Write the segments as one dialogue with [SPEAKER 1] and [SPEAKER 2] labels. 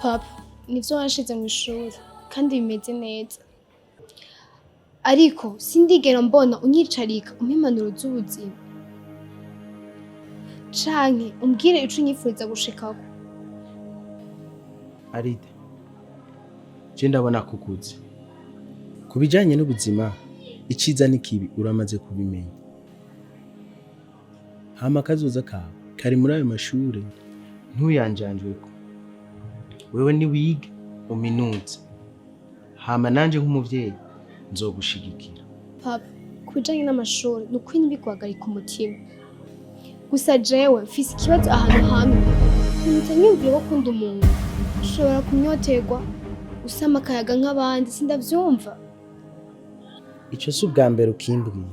[SPEAKER 1] Papa nivyo wanshize mu ishuri kandi bimeze neza ariko sindigera mbona unyicarika umpimanuro z'ubuzima canke umbwire ico unyifuriza gushikako.
[SPEAKER 2] Aride je ndabona kukuze kubijanye n'ubuzima iciza n'ikibi uramaze kubimenya hama kazoza kawe kari muri ayo mashure ntuyanjanjweko wewe ni wige uminuze hama nanje nk'umuvyeyi nzogushigikira.
[SPEAKER 1] Papa kubijanye n'amashuri nukuri ntibiguhagarika umutima gusa jewe mfise ikibazo ahantu hamwe ntumutse nyumvire ko kunda umuntu ushobora kunyoterwa usama akayaga nk'abandi sindavyumva.
[SPEAKER 2] Ico si ubwa mbere ukimbwiye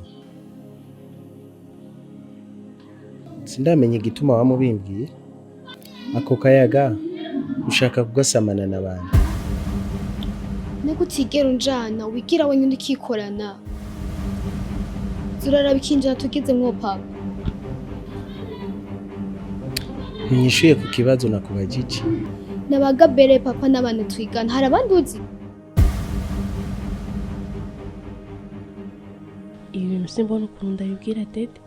[SPEAKER 2] sindamenye igituma wamubimbwiye ako kayaga ushaka kugasamana n'abandi
[SPEAKER 1] Nagutigera unjana wigira wenyine ukikorana zuraraba ikinjana tugize mwo papa.
[SPEAKER 2] Ntinyishuye ku kibazo nakubajije.
[SPEAKER 1] N'abagabere papa n'abana twigana hari abandi uzi?
[SPEAKER 3] Ibi bintu simbona ukuntu ndabibwira Dede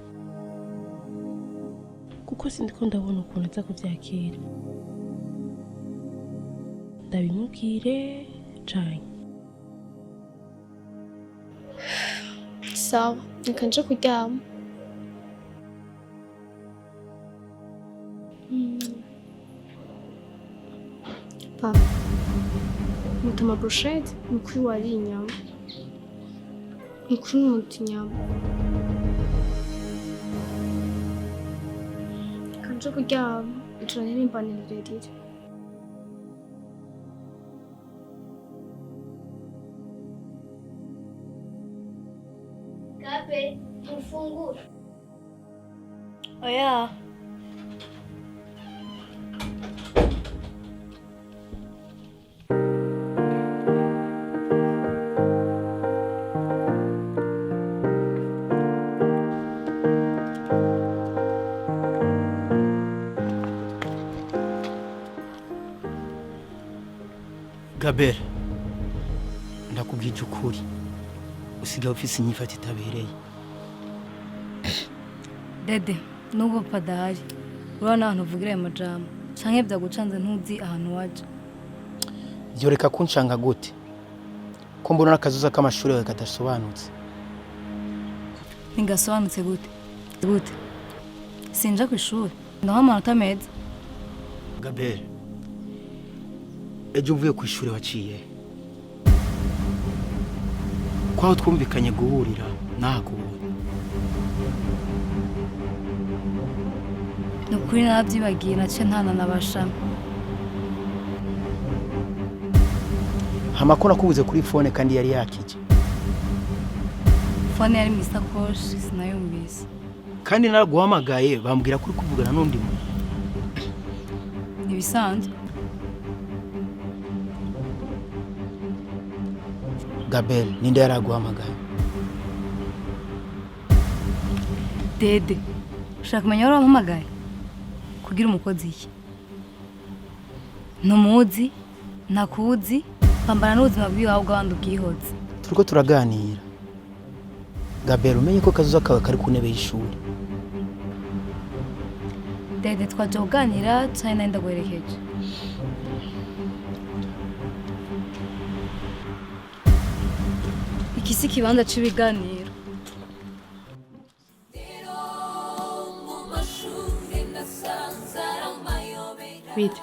[SPEAKER 3] kuko sindiko ndabona ukuntu aza kuvyakira. Ndabimubwire canke
[SPEAKER 1] sawa reka nje kuryama. Papa mutama brochette mukuri wari inyama mukuri muti inyama kanje kuryama ijoro n'imbanire ririre. Gabe mfungura. Oya
[SPEAKER 4] Gabera ndakubwije ukuri usigaye ufise inyifata itabereye.
[SPEAKER 5] Dede nubwo padari urabona ahantu uvugira ayo majambo canke vyagucanze ntuzi ahantu waje.
[SPEAKER 4] Yoreka kunshanga gute ko mbona n'akazuza k'amashuri yawe kadasobanutse.
[SPEAKER 5] Ntigasobanutse gute sinja kw'ishuri ndaho amanota meza.
[SPEAKER 4] Gabera ejo uvuye kw'ishuri waciye kwaho twumvikanye guhurira nakubonye.
[SPEAKER 5] Nukuri narabyibagiye nace ntana nabashama.
[SPEAKER 4] Hama ko nakubuze kuri phone kandi yari yakije.
[SPEAKER 5] Phone yari misakoshi sinayumvise.
[SPEAKER 4] Kandi naraguhamagaye bambwira kuri kuvugana n'undi muntu.
[SPEAKER 5] Ibisanzwe.
[SPEAKER 4] Gabel ninde yaraguhamagaye?
[SPEAKER 5] Dede ushaka kumenya warampamagaye kugira umukozi iki? Ntumuzi ntakuzi pambana n'ubuzima bw'iwawe bw'abandi ubwihoze.
[SPEAKER 4] Turiko turaganira. Gabel umenye ko kazuza kawe kari ku ntebe y'ishuri.
[SPEAKER 5] Dede twaje kuganira cyane nenda guherekeje. Ikisi kibanza c'ibiganiro.
[SPEAKER 3] bite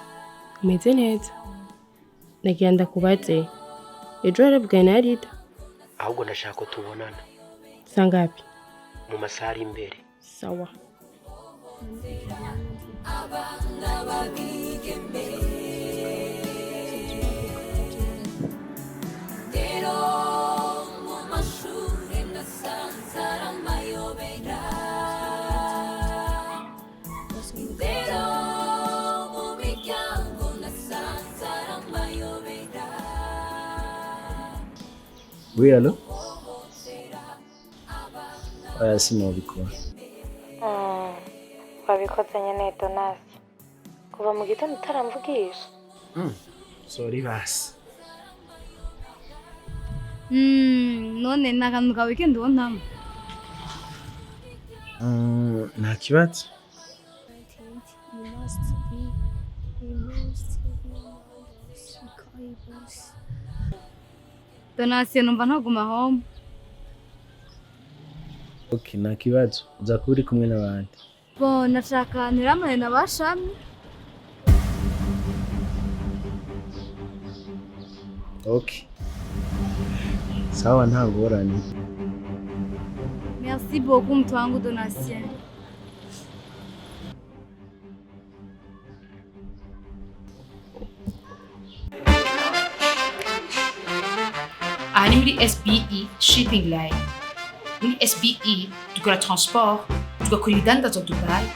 [SPEAKER 3] umeze neza nagenda kubaze ejo yarabwiye na Rita
[SPEAKER 4] Ahubwo ndashaka ko tubonana.
[SPEAKER 3] sangapi
[SPEAKER 4] Mu masaha ari imbere.
[SPEAKER 3] sawa.
[SPEAKER 2] Oui, allô? Sinobikora.
[SPEAKER 6] Wabikoze nyene Donasi kuva mu gitondo utaramvugisha.
[SPEAKER 2] Sorry basi.
[SPEAKER 5] None nakantu ka weekend wontamo.
[SPEAKER 2] Nta kibazo.
[SPEAKER 5] Donation numva ntaguma home.
[SPEAKER 2] Okay, nta kibazo. Uza kuba uri kumwe n'abandi.
[SPEAKER 5] Bo nashaka ntiramane na bashamye.
[SPEAKER 2] Okay. Sawa nta ngorane.
[SPEAKER 5] Merci beaucoup mtu wangu Donation.
[SPEAKER 6] Aha ni muri SBE shipping line. Muri SBE dukora transport, tugakora ibidandazwa Dubai,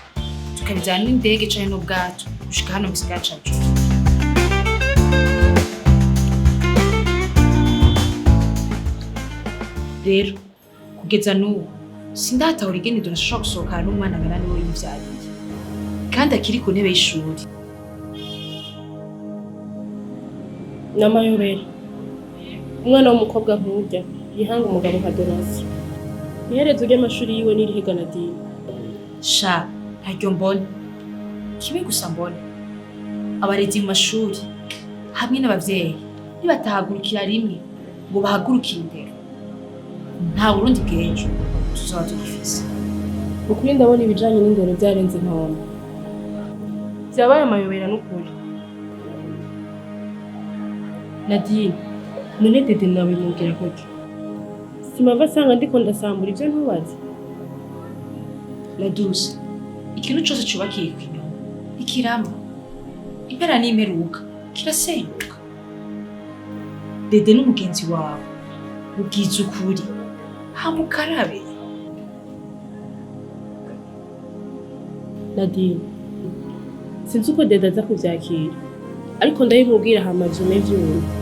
[SPEAKER 6] tukabijyana n'indege canke n'ubwato gushika hano mu gisagara cacu. Rero kugeza n'ubu sindatahura ingene turashobora gusohokana n'umwana angana niwe yivyariye kandi akiri ku ntebe y'ishuri.
[SPEAKER 3] N'amayobera. Umwana w'umukobwa nk'urya yihanga umugabo nka Donation. Iherezo ry'amashuri yiwe n'irihe Nadine?
[SPEAKER 6] Sha ntaryo mbona. Kibi gusa mbona abarezi mu mashuri hamwe n'abavyeyi nibatahagurukira rimwe ngo bahagurukire Indero, nta Burundi bw'ejo tuzaba tugifise.
[SPEAKER 3] Ukuri ndabona ibijanye n'indero byarenze inkombe. Vyabaye amayobera n'ukuri. Nadine, none Dede nawe mubwira gutyo. Simava asanga ndiko ndasambura ivyo ntubaze.
[SPEAKER 6] La douce, ikintu cose cubakiye kw'inyuma ikirama, impera n'imperuka kirasenyuka. Dede n'umugenzi wawe ubwiza ukuri hamukarabe.
[SPEAKER 3] Nadine, sinzi uko Dede aza kuvyakira, ariko ndabimubwira hama vyume vyumva.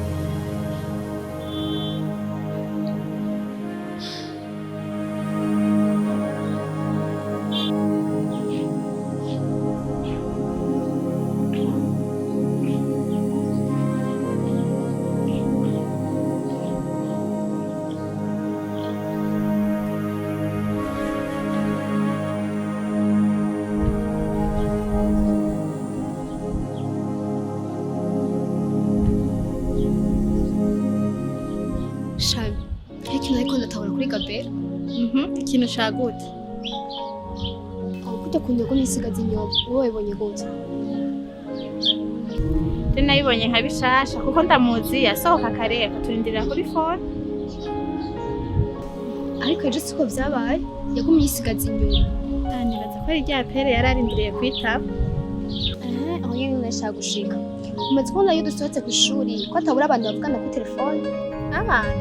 [SPEAKER 1] Shabi, ikintu ariko ndatahura kuri Gabera.
[SPEAKER 5] Ikintu shagute.
[SPEAKER 1] Aho kudakunda ko nisigaza inyuma, wowe wabonye gute?
[SPEAKER 7] Je nayibonye nka bishasha kuko ndamuzi yasohoka kare akaturindira kuri phone.
[SPEAKER 1] Ariko ejo siko vyabaye, yagumye yisigaza inyuma.
[SPEAKER 7] Nibaza ko ari rya pere yararindiriye kwitaba.
[SPEAKER 1] Aho nyene nashaka gushika. Umaze kubona iyo dusohotse ku ishuri ko atabura abantu bavugana kuri telefone.
[SPEAKER 7] Abana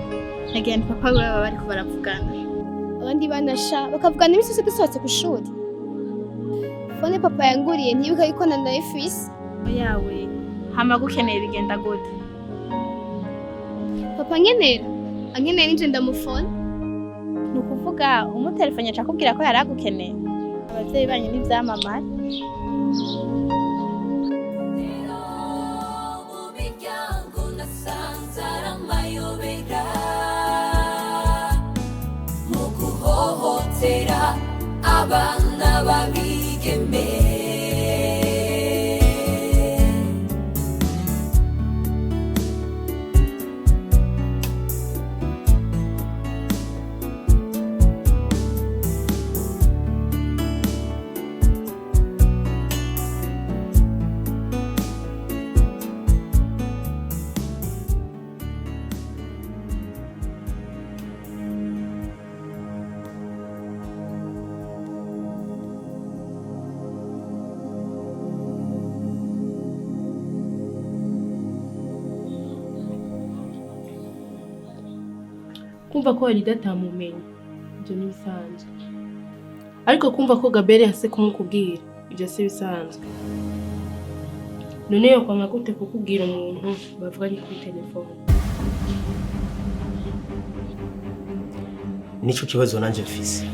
[SPEAKER 7] nagiye ni papa wewe bariko baravugana.
[SPEAKER 1] Abandi banasha bakavugana imisi yose dusohotse ku ishuri. Fone papa yanguriye ntibuka yuko na nayifise.
[SPEAKER 7] Oyawe hama gukeneye bigenda gute?
[SPEAKER 1] Papa nkenera, ankeneye ninje ndamufone.
[SPEAKER 7] Ni ukuvuga umutelefone aca akubwira ko yari agukeneye. Abavyeyi banyu n'ivyamamare.
[SPEAKER 8] Miryango nasanze ari amayobera mu guhohotera abana babigeme.
[SPEAKER 3] Kumva ko Arida atamumenye, ibyo ni bisanzwe. Ariko kumva ko Gabere yase kumukubwira, ibyo se bisanzwe. None yo kwanga gute kukubwira umuntu bavuganye kuri telefone?
[SPEAKER 4] Nico kibazo nanje mfise.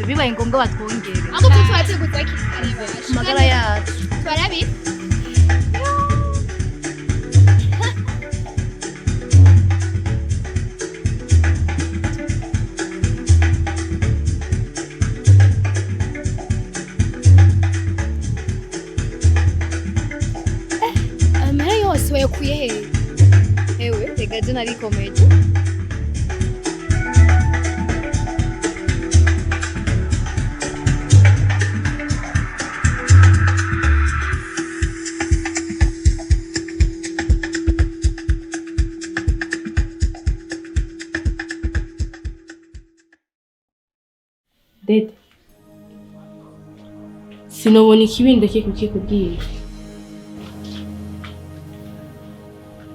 [SPEAKER 5] bibaye ngombwa batwongere
[SPEAKER 1] ahubwo tuzateguza kikareba
[SPEAKER 5] amagara yacu
[SPEAKER 1] twarabi amahera yose wayakuye hehe
[SPEAKER 5] ewe rega je narikomeye
[SPEAKER 3] Dede, sinobona ikibindi kikubwira.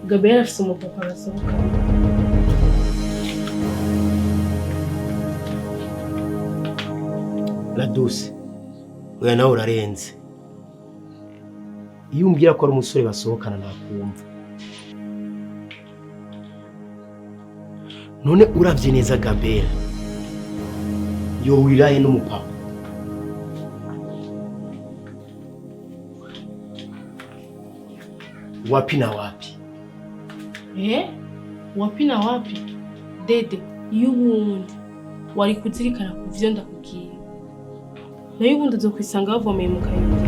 [SPEAKER 3] Gabriel afise umupapa arasohoka.
[SPEAKER 4] Laduse, oya nawe urarenze. Iyo umbwira ko ari umusore basohokana nakumva. None uravye neza Gabriel. Yohurirahe n'umupapa. Wapi na wapi?
[SPEAKER 3] Wapi na wapi? Dede, iyo ubundi wari kuzirikana ku vyo ndakubwiye. Nayo ubundi uzokwisanga bavomeye mu kayonza.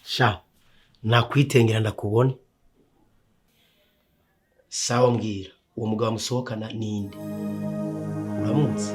[SPEAKER 4] Sha, nakwitengera ndakubone. Sawa mbwira, uwo mugabo musohokana ninde? Uramuzi?